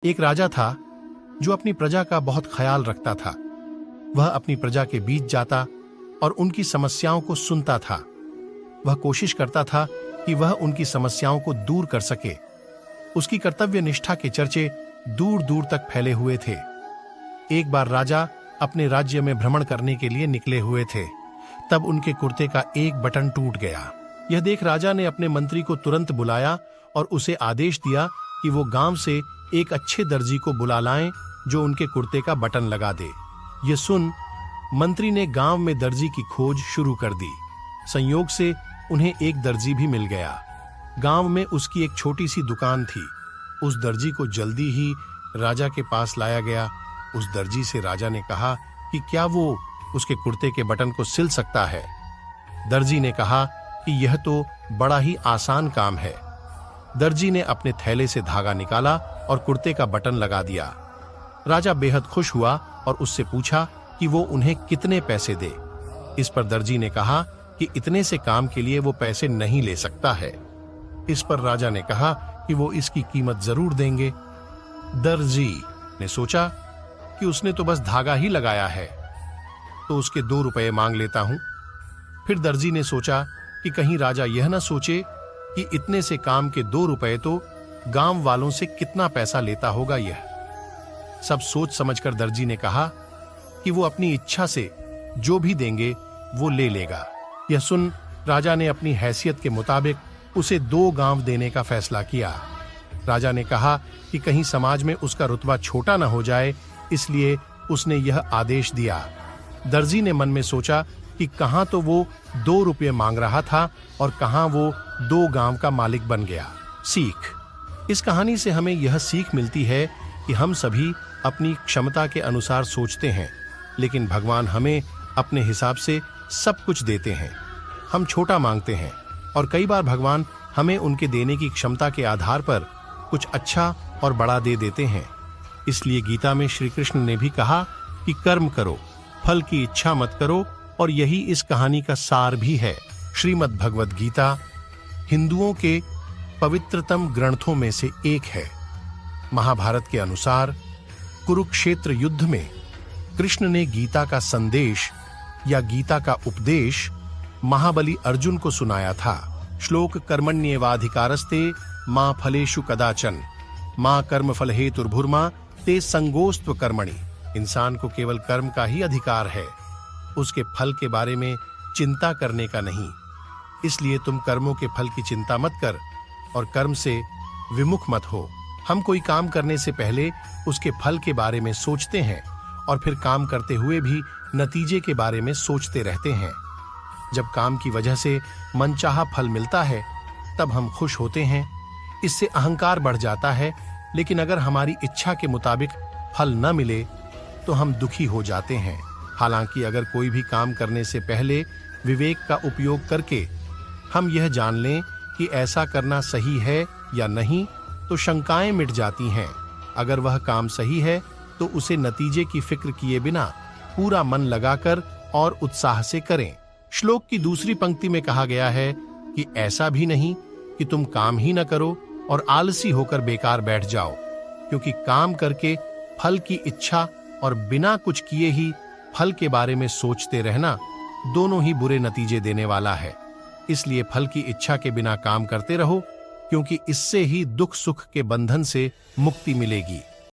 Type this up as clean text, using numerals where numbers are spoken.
एक राजा था जो अपनी प्रजा का बहुत ख्याल रखता था। वह अपनी प्रजा के बीच जाता और उनकी समस्याओं को सुनता था। वह कोशिश करता था कि वह उनकी समस्याओं को दूर कर सके। उसकी कर्तव्य निष्ठा के चर्चे दूर दूर तक फैले हुए थे। एक बार राजा अपने राज्य में भ्रमण करने के लिए निकले हुए थे। तब उनके कुर्ते का एक बटन टूट गया। यह देख राजा ने अपने मंत्री को तुरंत बुलाया और उसे आदेश दिया कि वो गांव से एक अच्छे दर्जी को बुला लाएं जो उनके कुर्ते का बटन लगा दे। यह सुन मंत्री ने गांव में दर्जी की खोज शुरू कर दी। संयोग से उन्हें एक दर्जी भी मिल गया। गांव में उसकी एक छोटी सी दुकान थी। उस दर्जी को जल्दी ही राजा के पास लाया गया। उस दर्जी से राजा ने कहा कि क्या वो उसके कुर्ते के बटन को सिल सकता है। दर्जी ने कहा कि यह तो बड़ा ही आसान काम है। दर्जी ने अपने थैले से धागा निकाला और कुर्ते का बटन लगा दिया। राजा बेहद खुश हुआ और उससे पूछा कि वो उन्हें कितने पैसे दे। इस पर दर्जी ने कहा कि इतने से काम के लिए वो पैसे नहीं ले सकता है। इस पर राजा ने कहा कि वो इसकी कीमत जरूर देंगे। दर्जी ने सोचा कि उसने तो बस धागा ही लगाया है, तो उसके 2 रुपए मांग लेता हूं। फिर दर्जी ने सोचा कि कहीं राजा यह न सोचे कि इतने से काम के 2 रुपए तो गांव वालों से कितना पैसा लेता होगा। यह सब सोच समझकर दर्जी ने कहा कि वो अपनी इच्छा से जो भी देंगे वो ले लेगा। यह सुन राजा ने अपनी हैसियत के मुताबिक उसे 2 गांव देने का फैसला किया। राजा ने कहा कि कहीं समाज में उसका रुतबा छोटा न हो जाए, इसलिए उसने यह आदेश दिया। दर्जी ने मन में सोचा कि कहां तो वो 2 रुपये मांग रहा था और कहां वो 2 गांव का मालिक बन गया। सीख: इस कहानी से हमें यह सीख मिलती है कि हम सभी अपनी क्षमता के अनुसार सोचते हैं, लेकिन भगवान हमें अपने हिसाब से सब कुछ देते हैं। हम छोटा मांगते हैं और कई बार भगवान हमें उनके देने की क्षमता के आधार पर कुछ अच्छा और बड़ा दे देते हैं। इसलिए गीता में श्री कृष्ण ने भी कहा कि कर्म करो, फल की इच्छा मत करो, और यही इस कहानी का सार भी है। श्रीमद् भगवद गीता हिंदुओं के पवित्रतम ग्रंथों में से एक है। महाभारत के अनुसार कुरुक्षेत्र युद्ध में कृष्ण ने गीता का संदेश या गीता का उपदेश महाबली अर्जुन को सुनाया था। श्लोक: कर्मण्येवाधिकारस्ते मां फलेषु कदाचन मां कर्म फल हेतुर्भुर्मा ते संगोस्त्व कर्मणि। इंसान को केवल कर्म का ही अधिकार है, उसके फल के बारे में चिंता करने का नहीं। इसलिए तुम कर्मों के फल की चिंता मत कर और कर्म से विमुख मत हो। हम कोई काम करने से पहले उसके फल के बारे में सोचते हैं और फिर काम करते हुए भी नतीजे के बारे में सोचते रहते हैं। जब काम की वजह से मनचाहा फल मिलता है तब हम खुश होते हैं, इससे अहंकार बढ़ जाता है। लेकिन अगर हमारी इच्छा के मुताबिक फल न मिले तो हम दुखी हो जाते हैं। हालांकि अगर कोई भी काम करने से पहले विवेक का उपयोग करके हम यह जान लें कि ऐसा करना सही है या नहीं, तो शंकाएं मिट जाती हैं। अगर वह काम सही है तो उसे नतीजे की फिक्र किए बिना पूरा मन लगाकर और उत्साह से करें। श्लोक की दूसरी पंक्ति में कहा गया है कि ऐसा भी नहीं कि तुम काम ही न करो और आलसी होकर बेकार बैठ जाओ, क्योंकि काम करके फल की इच्छा और बिना कुछ किए ही फल के बारे में सोचते रहना दोनों ही बुरे नतीजे देने वाला है। इसलिए फल की इच्छा के बिना काम करते रहो, क्योंकि इससे ही दुख सुख के बंधन से मुक्ति मिलेगी।